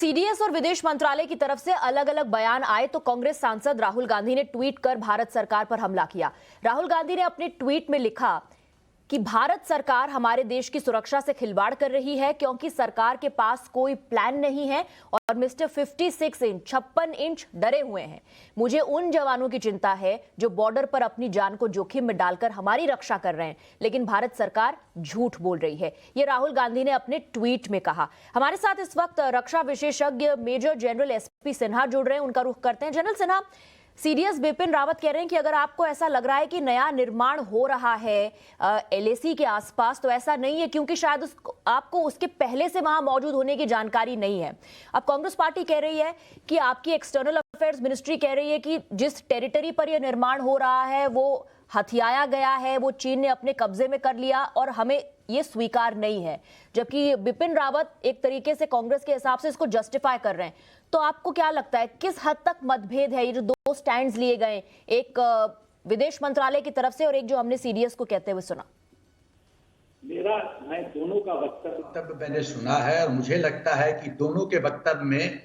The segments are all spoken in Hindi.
सीडीएस और विदेश मंत्रालय की तरफ से अलग अलग बयान आए तो कांग्रेस सांसद राहुल गांधी ने ट्वीट कर भारत सरकार पर हमला किया। राहुल गांधी ने अपने ट्वीट में लिखा कि भारत सरकार हमारे देश की सुरक्षा से खिलवाड़ कर रही है क्योंकि सरकार के पास कोई प्लान नहीं है और मिस्टर 56 इंच डरे हुए हैं। मुझे उन जवानों की चिंता है जो बॉर्डर पर अपनी जान को जोखिम में डालकर हमारी रक्षा कर रहे हैं, लेकिन भारत सरकार झूठ बोल रही है। ये राहुल गांधी ने अपने ट्वीट में कहा। हमारे साथ इस वक्त रक्षा विशेषज्ञ मेजर जनरल एसपी सिन्हा जुड़ रहे हैं, उनका रुख करते हैं। जनरल सिन्हा, सीडीएस बिपिन रावत कह रहे हैं कि अगर आपको ऐसा लग रहा है कि नया निर्माण हो रहा है एलएसी के आसपास, तो ऐसा नहीं है क्योंकि शायद आपको उसके पहले से वहां मौजूद होने की जानकारी नहीं है। अब कांग्रेस पार्टी कह रही है कि आपकी एक्सटर्नल अफेयर्स मिनिस्ट्री कह रही है कि जिस टेरिटरी पर यह निर्माण हो रहा है वो हथियाया गया है, वो चीन ने अपने कब्जे में कर लिया और हमें ये स्वीकार नहीं है, जबकि बिपिन रावत एक तरीके से कांग्रेस के हिसाब से इसको जस्टिफाई कर रहे हैं। तो आपको क्या लगता है किस हद तक मतभेद है? ये जो दो स्टैंड्स लिए गए, एक विदेश मंत्रालय की तरफ से और एक जो हमने सीडीएस को कहते हुए सुना। मैं दोनों का वक्तव्य मैंने सुना है और मुझे लगता है कि दोनों के वक्तव्य में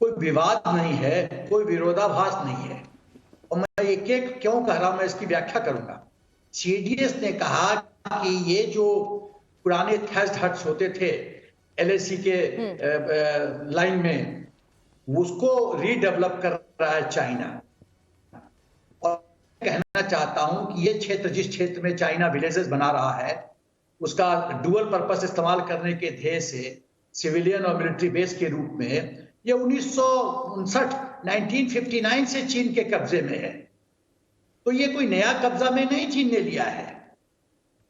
कोई विवाद नहीं है, कोई विरोधाभास नहीं है। और मैं एक एक क्यों कह रहा हूं, मैं इसकी व्याख्या करूंगा। सीडीएस ने कहा कि ये जो पुराने थ्रस्ट हट्स होते थे एलएसी के लाइन में, उसको रीडेवलप कर रहा है चाइना। और कहना चाहता हूं कि ये क्षेत्र, जिस क्षेत्र में चाइना विलेजेस बना रहा है, उसका डुअल पर्पस इस्तेमाल करने के ध्येय से सिविलियन और मिलिट्री बेस के रूप में ये 1959 से चीन के कब्जे में है। तो ये कोई नया कब्जा में नहीं चीन ने लिया है।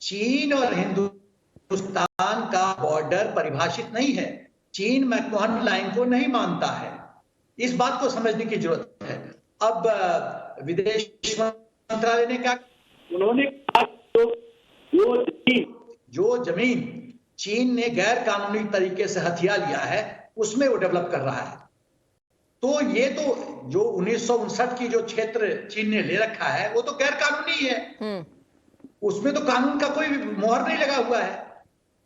चीन और हिंदुस्तान का बॉर्डर परिभाषित नहीं है। चीन मैकमोहन लाइन को नहीं मानता है। इस बात को समझने की जरूरत है। अब विदेश मंत्रालय ने क्या, उन्होंने कहा जो जमीन चीन ने गैर कानूनी तरीके से हथिया लिया है उसमें वो डेवलप कर रहा है। तो ये तो जो 1959 की जो क्षेत्र चीन ने ले रखा है वो तो गैर कानूनी है, उसमें तो कानून का कोई मोहर नहीं लगा हुआ है।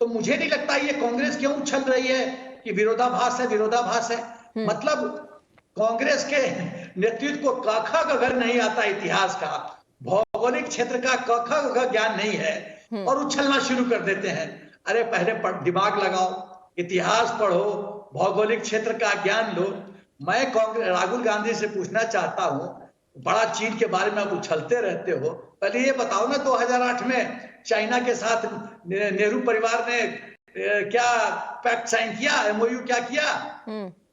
तो मुझे नहीं लगता ये कांग्रेस क्यों उछल रही है कि विरोधाभास है, विरोधाभास है। मतलब कांग्रेस के नेतृत्व को क ख अगर नहीं आता, इतिहास का, भौगोलिक क्षेत्र का क ख ज्ञान नहीं है और उछलना शुरू कर देते हैं। अरे पहले दिमाग लगाओ, इतिहास पढ़ो, भौगोलिक क्षेत्र का ज्ञान लो। मैं राहुल गांधी से पूछना चाहता हूं, बड़ा चीन के बारे में आप उछलते रहते हो, पहले ये बताओ ना 2008 में चाइना के साथ नेहरू परिवार ने क्या पैक्ट साइन किया, एमओयू क्या किया?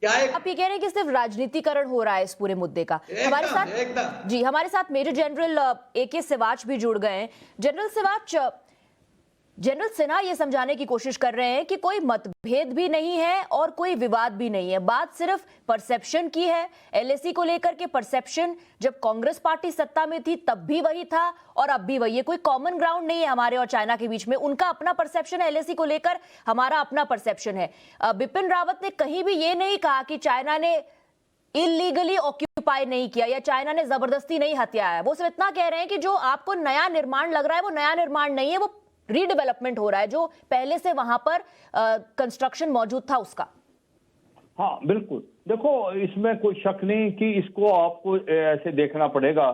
क्या आप ये कह रहे हैं कि सिर्फ राजनीतिकरण हो रहा है इस पूरे मुद्दे का? हमारे साथ जी, हमारे साथ मेजर जनरल एके सिवाच भी जुड़ गए हैं। जनरल सिवाच, जनरल सिन्हा ये समझाने की कोशिश कर रहे हैं कि कोई मतभेद भी नहीं है और कोई विवाद भी नहीं है, बात सिर्फ परसेप्शन की है। एलएसी को लेकर के परसेप्शन जब कांग्रेस पार्टी सत्ता में थी तब भी वही था और अब भी वही है। कोई कॉमन ग्राउंड नहीं है हमारे और चाइना के बीच में। उनका अपना परसेप्शन है एलएसी को लेकर, हमारा अपना परसेप्शन है। बिपिन रावत ने कहीं भी ये नहीं कहा कि चाइना ने इलीगली ऑक्यूपाई नहीं किया या चाइना ने जबरदस्ती नहीं हथियाया है। वो सिर्फ इतना कह रहे हैं कि जो आपको नया निर्माण लग रहा है वो नया निर्माण नहीं है, वो रीडेवलपमेंट हो रहा है, जो पहले से वहां पर कंस्ट्रक्शन मौजूद था उसका। हाँ बिल्कुल, देखो इसमें कोई शक नहीं कि इसको आपको ऐसे देखना पड़ेगा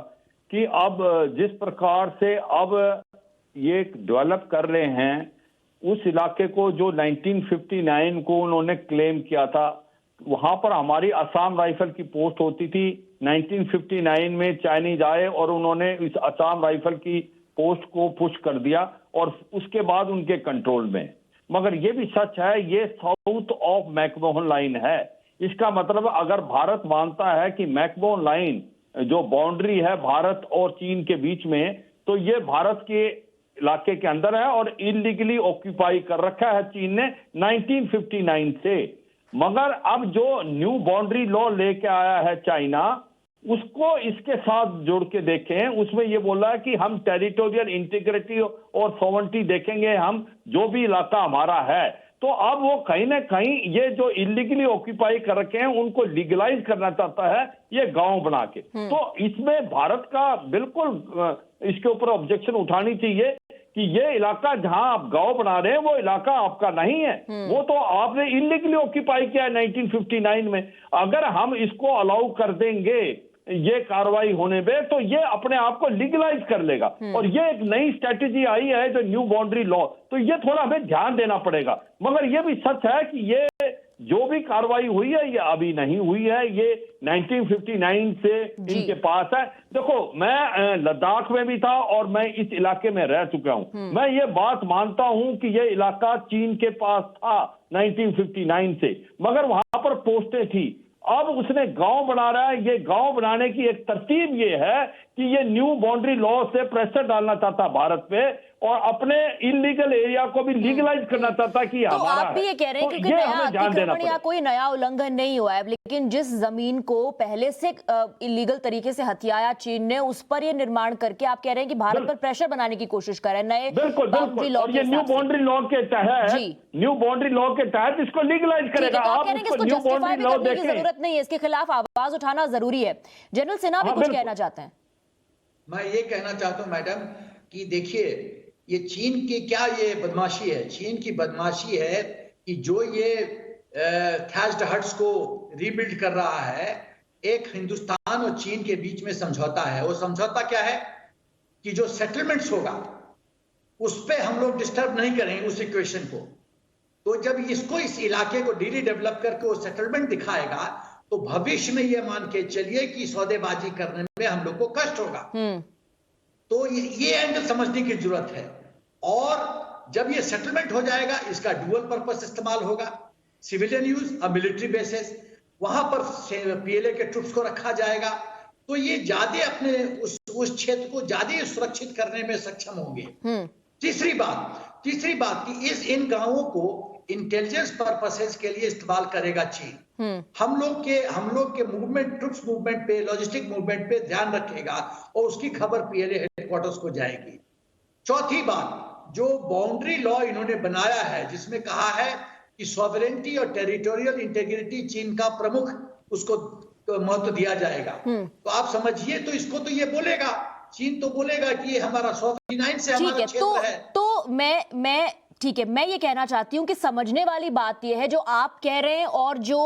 कि अब जिस प्रकार से अब ये डेवलप कर रहे हैं उस इलाके को, जो 1959 को उन्होंने क्लेम किया था, वहां पर हमारी असम राइफल की पोस्ट होती थी। 1959 में चाइनीज आए और उन्होंने इस असम राइफल की पोस्ट को पुश कर दिया और उसके बाद उनके कंट्रोल में। मगर ये भी सच है, ये साउथ ऑफ मैकमोहन लाइन है। इसका मतलब अगर भारत मानता है कि मैकमोहन लाइन जो बाउंड्री है भारत और चीन के बीच में, तो ये भारत के इलाके के अंदर है और इलीगली ऑक्यूपाई कर रखा है चीन ने 1959 से। मगर अब जो न्यू बाउंड्री लॉ लेके आया है चाइना, उसको इसके साथ जोड़ के देखें, उसमें ये बोला है कि हम टेरिटोरियल इंटीग्रिटी और सॉवरेनिटी देखेंगे, हम जो भी इलाका हमारा है। तो अब वो कहीं ना कहीं ये जो इलीगली ऑक्यूपाई कर रखे हैं उनको लीगलाइज करना चाहता है ये गांव बना के। तो इसमें भारत का बिल्कुल इसके ऊपर ऑब्जेक्शन उठानी चाहिए कि ये इलाका जहां आप गांव बना रहे हैं वो इलाका आपका नहीं है, वो तो आपने इलीगली ऑक्यूपाई किया है 1959 में। अगर हम इसको अलाउ कर देंगे ये कार्रवाई होने में, तो ये अपने आप को लीगलाइज कर लेगा। और ये एक नई स्ट्रेटेजी आई है जो न्यू बाउंड्री लॉ, तो ये थोड़ा हमें ध्यान देना पड़ेगा। मगर ये भी सच है कि ये जो भी कार्रवाई हुई है ये अभी नहीं हुई है, ये 1959 से इनके पास है। देखो, मैं लद्दाख में भी था और मैं इस इलाके में रह चुका हूं। मैं ये बात मानता हूं कि ये इलाका चीन के पास था 1959 से, मगर वहां पर पोस्टें थी। अब उसने गांव बना रहा है। ये गांव बनाने की एक तरतीब ये है कि ये न्यू बाउंड्री लॉ से प्रेशर डालना चाहता भारत पे और अपने इलीगल एरिया को भी लीगलाइज करना चाहता कि तो हमारा आप भी ये कह रहे हैं तो क्योंकि ये नया हमें ध्यान देना अतिक्रमण या कोई नया उल्लंघन नहीं हुआ है, लेकिन जिस जमीन को पहले से इलीगल तरीके से हथियाया चीन ने, उस पर ये निर्माण करके आप कह रहे हैं कि भारत पर प्रेशर बनाने की कोशिश कर रहे हैं नए बिल्कुल बाउंड्री लॉ और के ये न्यू हिसाब से। बाउंड्री लॉ के तहत न्यू बाउंड्री लॉ के तहत इसको लीगलाइज ठीक है, करेगा। तो आप आप कह रहे हैं कि उसको इसको न्यू जस्टिफाई बाउंड्री भी लॉ करने की देखें। जरूरत नहीं है, इसके खिलाफ आवाज उठाना जरूरी है। जनरल सिन्हा भी हाँ, कुछ बिल्कुल। कहना चाहते हैं। मैं ये कहना चाहता हूं मैडम कि देखिए, ये चीन की क्या ये बदमाशी है। चीन की बदमाशी है कि जो ये थैच्ड हट्स को रीबिल्ड कर रहा है, एक हिंदुस्तान और चीन के बीच में समझौता है। वो समझौता क्या है कि जो सेटलमेंट्स होगा उस पे हम लोग डिस्टर्ब नहीं करेंगे उस इक्वेशन को। तो जब इसको, इस इलाके को डेवलप करके वो सेटलमेंट दिखाएगा, तो भविष्य में ये मान के चलिए कि सौदेबाजी करने में हम लोग को कष्ट होगा। तो ये एंगल समझने की जरूरत है। और जब ये सेटलमेंट हो जाएगा, इसका डुअल पर्पस इस्तेमाल होगा, सिविलियन यूज और मिलिट्री बेसिस, वहां पर पीएलए के ट्रुप्स को रखा जाएगा। तो ये ज्यादा अपने उस क्षेत्र को ज्यादा सुरक्षित करने में सक्षम होंगे। तीसरी बात कि इन गांवों को इंटेलिजेंस पर्पसेस के लिए इस्तेमाल करेगा चीन। हम लोग के मूवमेंट, ट्रुप्स मूवमेंट पे, लॉजिस्टिक मूवमेंट पे ध्यान रखेगा और उसकी खबर पीएलए हेडक्वार्टर्स को जाएगी। चौथी बात, जो बाउंड्री लॉ इन्होंने बनाया है जिसमें कहा है कि सॉवरेनिटी और टेरिटोरियल इंटीग्रिटी चीन का प्रमुख उसको महत्व दिया जाएगा, तो आप समझिए, तो इसको तो ये बोलेगा, चीन तो बोलेगा कि ये हमारा 159 से हमारा क्षेत्र है। तो मैं ठीक है, मैं ये कहना चाहती हूँ कि समझने वाली बात ये है जो आप कह रहे हैं और जो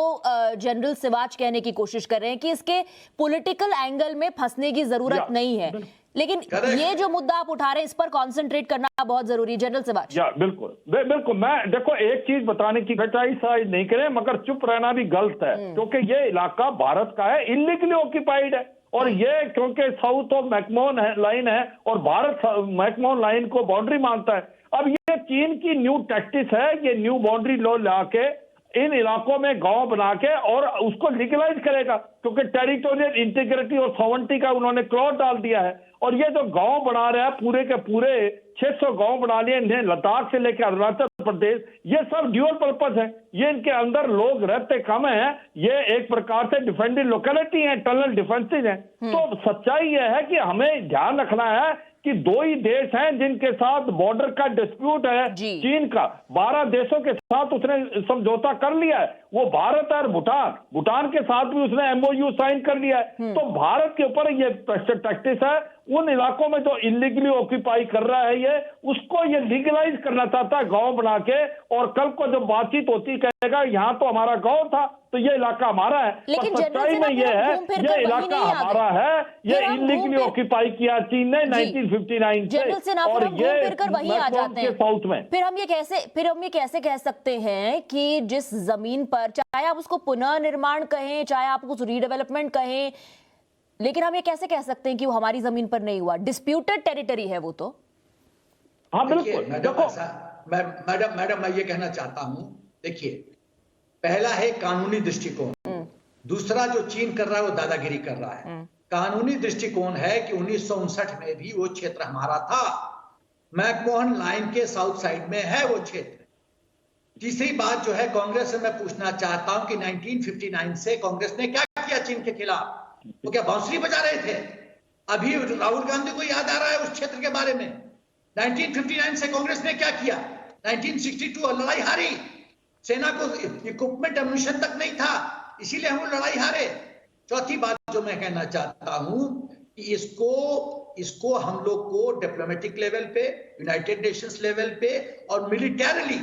जनरल सिवाच कहने की कोशिश कर रहे हैं कि इसके पॉलिटिकल एंगल में फंसने की जरूरत नहीं है, लेकिन ये जो मुद्दा आप उठा रहे हैं इस पर कंसंट्रेट करना बहुत जरूरी है। जनरल सिवाच। बिल्कुल मैं देखो एक चीज बताने की क्रिटिसाइज नहीं करें, मगर चुप रहना भी गलत है, क्योंकि ये इलाका भारत का है, इलीगली ऑक्यूपाइड है। और ये क्योंकि साउथ ऑफ मैकमोहन लाइन है और भारत मैकमोहन लाइन को बाउंड्री मानता है। अब ये चीन की न्यू टैक्टिस है, ये न्यू बाउंड्री लॉ लाके इन इलाकों में गांव बना के और उसको लीगलाइज करेगा, क्योंकि टेरिटोरियल इंटीग्रिटी और सॉवरेनिटी का उन्होंने क्लॉज डाल दिया है। और ये जो गांव बना रहे हैं पूरे के पूरे 600 गांव बना लिए इन्हें, लद्दाख से लेकर अरुणाचल प्रदेश, ये सब ड्यूअल पर्पस है। ये इनके अंदर लोग रहते कम हैं, ये एक प्रकार से डिफेंडेड लोकेलिटी है, टनल डिफेंसेज है। तो सच्चाई यह है कि हमें ध्यान रखना है कि दो ही देश हैं जिनके साथ बॉर्डर का डिस्प्यूट है। चीन का 12 देशों के साथ उसने समझौता कर लिया है, वो भारत और भूटान के साथ भी उसने एमओयू साइन कर लिया है। तो भारत के ऊपर ये टैक्टिस है, उन इलाकों में जो इलीगली ऑक्यूपाई कर रहा है ये, उसको ये लीगलाइज करना चाहता है गांव बना के। और कल को जब बातचीत होती कहेगा यहाँ तो हमारा गांव था, तो ये इलाका हमारा है। लेकिन सच्चाई में ये है, ये इलाका हमारा है, ये इलीगली ऑक्यूपाई किया चीन ने 1959 से, और ये वहीं आ जाते हैं साउथ में। फिर हम ये कैसे कह सकते हैं कि जिस जमीन पर, चाहे आप उसको पुनर्निर्माण कहें, चाहे आप उसको रीडेवलपमेंट कहें, लेकिन हम ये कैसे कह सकते हैं कि वो हमारी जमीन पर नहीं हुआ? डिस्प्यूटेड टेरिटरी है वो तो। हाँ बिल्कुल। देखो मैडम मैं ये कहना चाहता हूं, देखिए, पहला है कानूनी दृष्टिकोण, दूसरा जो चीन कर रहा है वो दादागिरी कर रहा है। कानूनी दृष्टिकोण है कि 1959 में भी वो क्षेत्र हमारा था, मैकमोहन लाइन के साउथ साइड में है वो क्षेत्र। तीसरी बात जो है, कांग्रेस से मैं पूछना चाहता हूं कि 1959 से कांग्रेस ने क्या किया चीन के खिलाफ? वो क्या बांसुरी बजा रहे थे? अभी राहुल गांधी को याद आ रहा है उस क्षेत्र के बारे में। 1959 से कांग्रेस ने क्या किया? 1962 लड़ाई हारी, सेना को इक्विपमेंट एम्यूनिशन तक नहीं था, इसीलिए हम लड़ाई हारे। चौथी बात जो मैं कहना चाहता हूं कि इसको इसको हम लोग को डिप्लोमेटिक लेवल पे, यूनाइटेड नेशंस लेवल पे और मिलिटरीली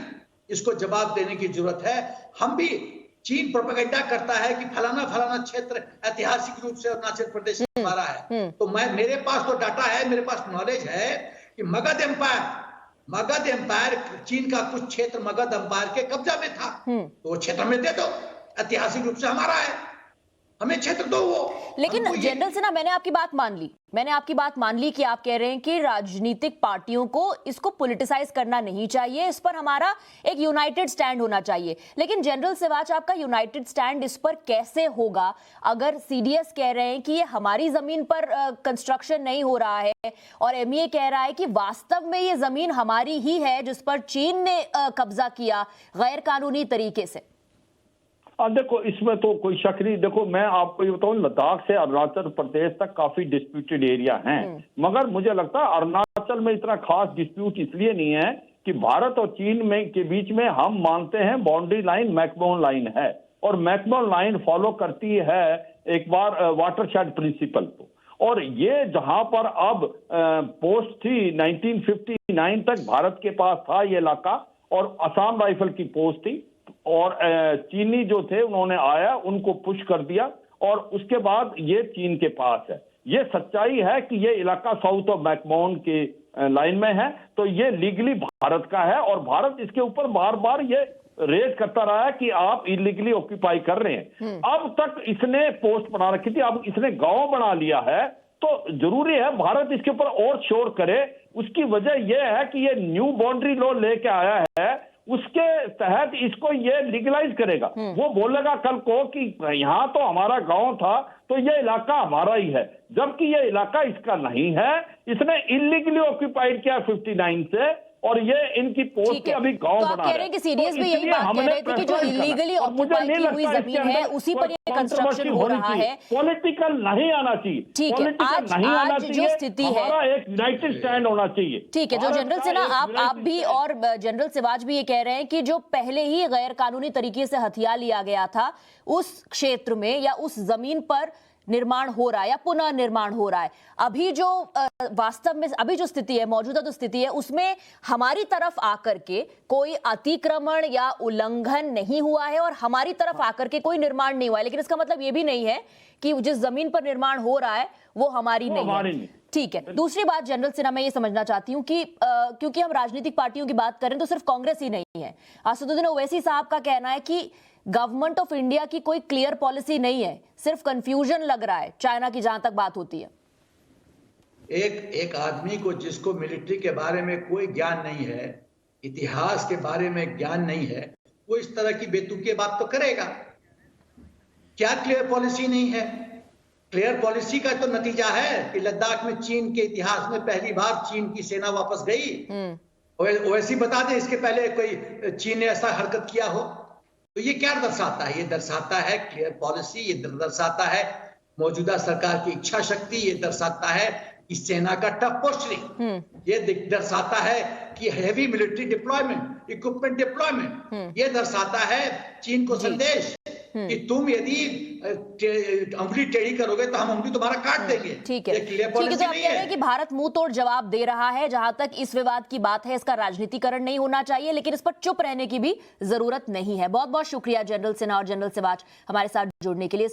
इसको जवाब देने की जरूरत है। हम भी, चीन प्रोपेगेंडा करता है कि फलाना फलाना क्षेत्र ऐतिहासिक रूप से अरुणाचल प्रदेश हमारा है, तो मेरे पास तो डाटा है, मेरे पास नॉलेज है कि मगध एम्पायर चीन का कुछ क्षेत्र मगध एम्पायर के कब्जा में था, तो वो क्षेत्र में दे दो, ऐतिहासिक रूप से हमारा है, हमें क्षेत्र दो वो। लेकिन जनरल सिन्हा, मैंने आपकी बात मान ली कि आप कह रहे हैं कि राजनीतिक पार्टियों को इसको पॉलिटिसाइज करना नहीं चाहिए, इस पर हमारा एक यूनाइटेड स्टैंड होना चाहिए। लेकिन जनरल सिवाच, आपका यूनाइटेड स्टैंड इस पर कैसे होगा अगर सीडीएस कह रहे हैं कि ये हमारी जमीन पर कंस्ट्रक्शन नहीं हो रहा है और एमईए कह रहा है कि वास्तव में ये जमीन हमारी ही है जिस पर चीन ने कब्जा किया गैर कानूनी तरीके से? देखो, इसमें तो कोई शक नहीं। देखो, मैं आपको ये बताऊं, लद्दाख से अरुणाचल प्रदेश तक काफी डिस्प्यूटेड एरिया हैं, मगर मुझे लगता है अरुणाचल में इतना खास डिस्प्यूट इसलिए नहीं है कि भारत और चीन में के बीच में हम मानते हैं बाउंड्री लाइन मैकमोहन लाइन है, और मैकमोहन लाइन फॉलो करती है एक बार वाटरशेड प्रिंसिपल को। और ये जहां पर अब पोस्ट थी 1959 तक भारत के पास था ये इलाका, और असम राइफल की पोस्ट थी, और चीनी जो थे उन्होंने आया, उनको पुश कर दिया, और उसके बाद ये चीन के पास है। ये सच्चाई है कि ये इलाका साउथ ऑफ मैकमोहन के लाइन में है, तो ये लीगली भारत का है, और भारत इसके ऊपर बार बार ये रेड करता रहा है कि आप इलीगली ऑक्यूपाई कर रहे हैं। अब तक इसने पोस्ट बना रखी थी, अब इसने गांव बना लिया है, तो जरूरी है भारत इसके ऊपर और शोर करे। उसकी वजह यह है कि ये न्यू बाउंड्री लॉ लेके आया है, उसके तहत इसको ये लीगलाइज करेगा। वो बोलेगा कल को कि यहाँ तो हमारा गांव था, तो ये इलाका हमारा ही है, जबकि ये इलाका इसका नहीं है, इसने इलीगली ऑक्यूपाइड किया 59 से, और ये इनकी पोस्ट अभी गांव बना रहे हैं कि सीडीएस भी यही बात कह रहे थे कि जो इलीगली ऑक्यूपाई की हुई जमीन है उसी पर ये कंस्ट्रक्शन हो रहा है। पॉलिटिकल नहीं आना चाहिए, ठीक है। आज जो स्थिति है, हमारा एक यूनाइटेड स्टैंड होना चाहिए। ठीक है, जो जनरल सिन्हा आप भी और जनरल सिवाच भी ये कह रहे हैं कि जो पहले ही गैर कानूनी तरीके से हथिया लिया गया था, उस क्षेत्र में या उस जमीन पर निर्माण हो रहा है या पुनः निर्माण हो रहा है, अभी जो वास्तव में अभी जो स्थिति है, मौजूदा जो स्थिति है, उसमें हमारी तरफ आकर के कोई अतिक्रमण या उल्लंघन नहीं हुआ है और हमारी तरफ आकर के कोई निर्माण नहीं हुआ है, लेकिन इसका मतलब ये भी नहीं है कि जिस जमीन पर निर्माण हो रहा है वो हमारी नहीं है। ठीक है। दूसरी बात जनरल सिन्हा, मैं ये समझना चाहती हूँ कि क्योंकि हम राजनीतिक पार्टियों की बात करें तो सिर्फ कांग्रेस ही नहीं है। असदुद्दीन ओवैसी साहब का कहना है कि गवर्नमेंट ऑफ इंडिया की कोई क्लियर पॉलिसी नहीं है, सिर्फ कंफ्यूजन लग रहा है चाइना की जहां तक बात होती है। एक आदमी को जिसको मिलिट्री के बारे में कोई ज्ञान नहीं है, इतिहास के बारे में ज्ञान नहीं है, वो इस तरह की बेतुकी बात तो करेगा। क्या क्लियर पॉलिसी नहीं है? क्लियर पॉलिसी का तो नतीजा है कि लद्दाख में चीन के इतिहास में पहली बार चीन की सेना वापस गई। ओवैसी बता दें इसके पहले कोई चीन ने ऐसा हरकत किया हो? तो ये क्या दर्शाता है? ये दर्शाता है क्लियर पॉलिसी, ये दर्शाता है मौजूदा सरकार की इच्छा शक्ति, ये दर्शाता है कि सेना का टफ पोस्चरिंग, ये दर्शाता है कि heavy military deployment, equipment deployment, ये दर्शाता है चीन को संदेश कि तुम यदि उंगली टेढ़ी करोगे तो हम उंगली तुम्हारा काट देंगे। ठीक है, ठीक है। तो आप कह रहे हैं कि भारत मुंह तोड़ जवाब दे रहा है। जहां तक इस विवाद की बात है, इसका राजनीतिकरण नहीं होना चाहिए, लेकिन इस पर चुप रहने की भी जरूरत नहीं है। बहुत बहुत शुक्रिया जनरल सिन्हा और जनरल सिवाच हमारे साथ जुड़ने के लिए।